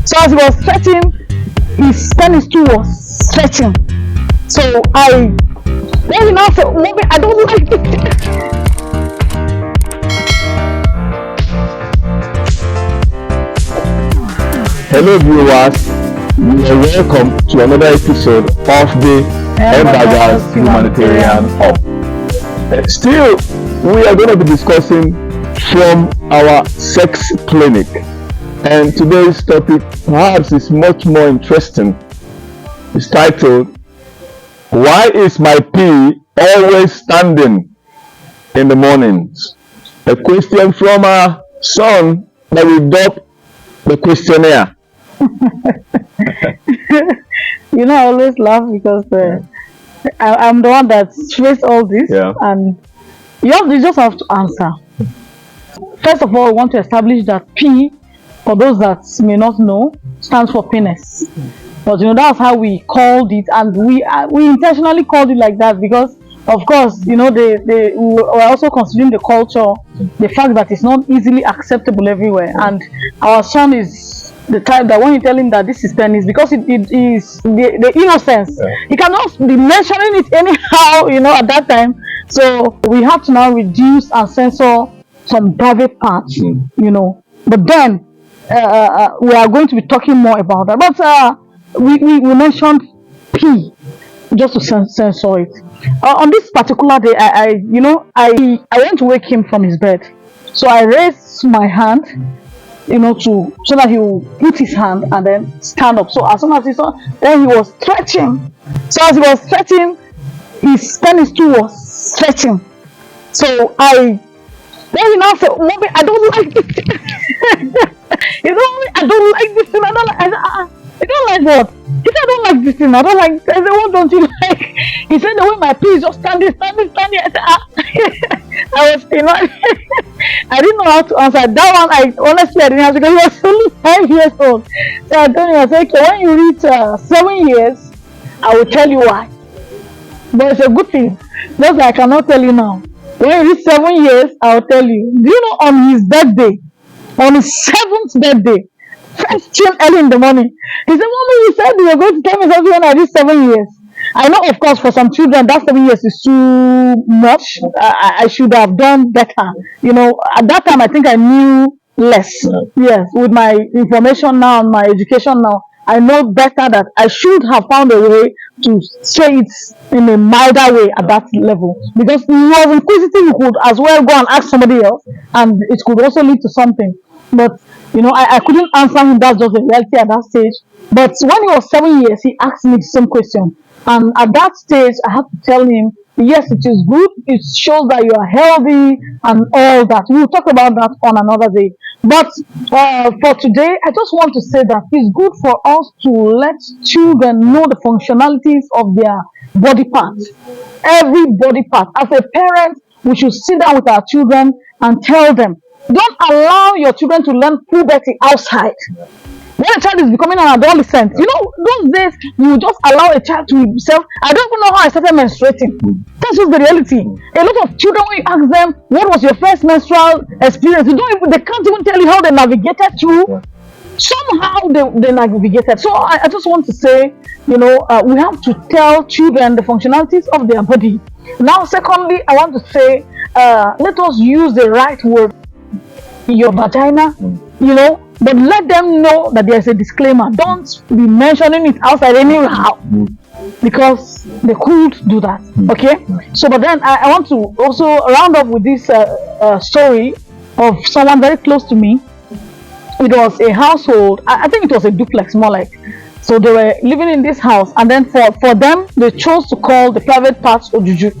So as he was stretching, his penis too was stretching. So then he now said, "Mommy, I don't like this." Hello viewers, you are welcome to another episode of the Embagas Humanitarian Hub. Still, we are going to be discussing from our sex clinic, and today's topic perhaps is much more interesting. It's titled, "Why is my pee always standing in the mornings?" A question from our son that we dubbed the questionnaire. I always laugh because I'm the one that faced all this, Yeah. and you just have to answer. First of all, I want to establish that P, for those that may not know, stands for penis. But that's how we called it, and we intentionally called it like that because, of course, we were also considering the culture, the fact that it's not easily acceptable everywhere, and our son is the type that when you tell him that this is penis, because it is the innocence, he cannot be mentioning it anyhow, at that time. So we have to now reduce and censor some private parts, But then we are going to be talking more about that. But we mentioned P just to censor it. On this particular day, I went to wake him from his bed, so I raised my hand, so that he will put his hand and then stand up. So as soon as he saw, then he was stretching. So as he was stretching, his penis too was stretching. So then he now said, "Mommy, I don't like this thing." I don't like this thing. I don't like. I said, "You don't like what?" He said, "I don't like this thing. I don't like." I said, "What don't you like?" He said, "The way my pee is just standing. I said, I was, I didn't know how to answer that one. I honestly didn't have, because he was only 5 years old. So I told him, I said, "Okay, when you reach 7 years, I will tell you why." But it's a good thing. Just like I cannot tell you now. When you reach 7 years, I will tell you. Do you know, on his birthday, on his 7th birthday, first thing early in the morning, he said, "Mommy, you said you were going to tell me something when I reach 7 years." I know, of course, for some children, that 7 years is too much. I should have done better. At that time, I think I knew less. Yes, with my information now and my education now, I know better that I should have found a way to say it in a milder way at that level. Because he was inquisitive, you could as well go and ask somebody else, and it could also lead to something. But, I couldn't answer him. That's just the reality at that stage. But when he was 7 years, he asked me the same question. And at that stage, I had to tell him, yes, it is good. It shows that you are healthy and all that. We'll talk about that on another day. But for today, I just want to say that it's good for us to let children know the functionalities of their body parts. Every body part. As a parent, we should sit down with our children and tell them, don't allow your children to learn puberty outside. When a child is becoming an adolescent, those days you just allow a child to himself. I don't even know how I started menstruating. That's just the reality. A lot of children, when you ask them, what was your first menstrual experience, they can't even tell you how they navigated through. Somehow they navigated. So I just want to say, we have to tell children the functionalities of their body. Now, secondly, I want to say, let us use the right word. Your vagina, but let them know that there's a disclaimer. Don't be mentioning it outside anyhow, because they could do that. Okay? So, but then I want to also round up with this story of someone very close to me. It was a household. I think it was a duplex, more like. So they were living in this house, and then for them, they chose to call the private parts Ojuju.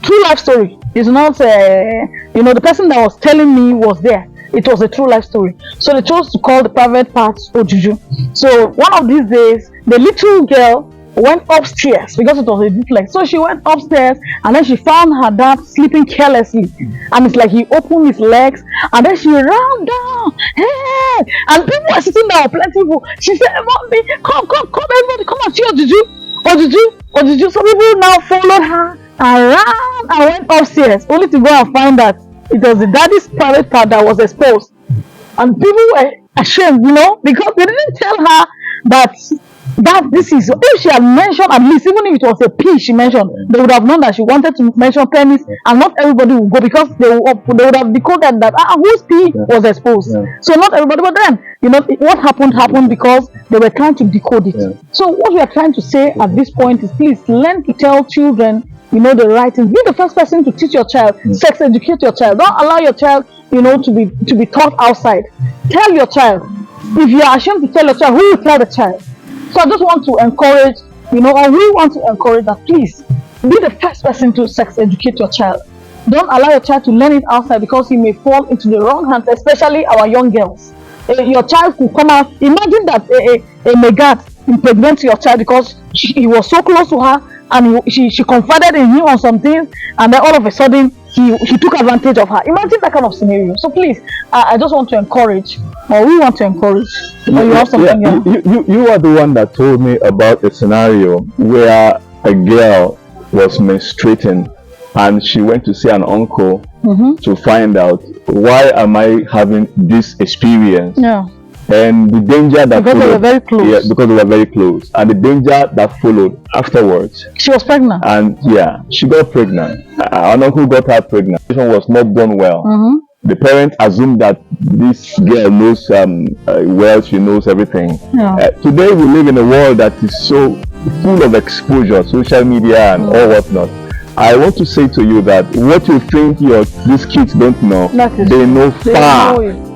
True life story. It's not, the person that was telling me was there. It was a true life story. So they chose to call the private parts Ojuju. So one of these days, the little girl went upstairs because it was a duplex. So she went upstairs, and then she found her dad sleeping carelessly. And it's like he opened his legs, and then she ran down. Hey! And people were sitting there, plenty people. She said, "Mommy, come, everybody, come and see Ojuju. So people now followed her and ran and went upstairs, only to go and find that it was the daddy's private part that was exposed. and people were ashamed, because they didn't tell her that this is, if she had mentioned, at least even if it was a P she mentioned, they would have known that she wanted to mention penis, and not everybody would go, because they would have decoded that whose P was exposed. So not everybody, but then what happened because they were trying to decode it. So what we are trying to say at this point is, please learn to tell children the right things. Be the first person to teach your child, sex educate your child. Don't allow your child to be taught outside. Tell your child. If you are ashamed to tell your child, who will tell the child? So I just want to encourage, or we want to encourage that, please be the first person to sex educate your child. Don't allow your child to learn it outside, because he may fall into the wrong hands, especially our young girls. Your child could come out. Imagine that a Megat impregnates your child because he was so close to her, and she confided in him on something, and then all of a sudden he took advantage of her. Imagine that kind of scenario. So please, I just want to encourage, or we want to encourage. You have something you are the one that told me about a scenario where a girl was menstruating, and she went to see an uncle to find out, why am I having this experience? Yeah. And the danger that because followed, they were very close. Yeah, because they were very close, and the danger that followed afterwards. She was pregnant. And she got pregnant. An uncle got her pregnant. It was not done well. The parents assumed that this girl knows she knows everything. Yeah. Today we live in a world that is so full of exposure, social media and all whatnot. I want to say to you that what you think these kids don't know, they know far.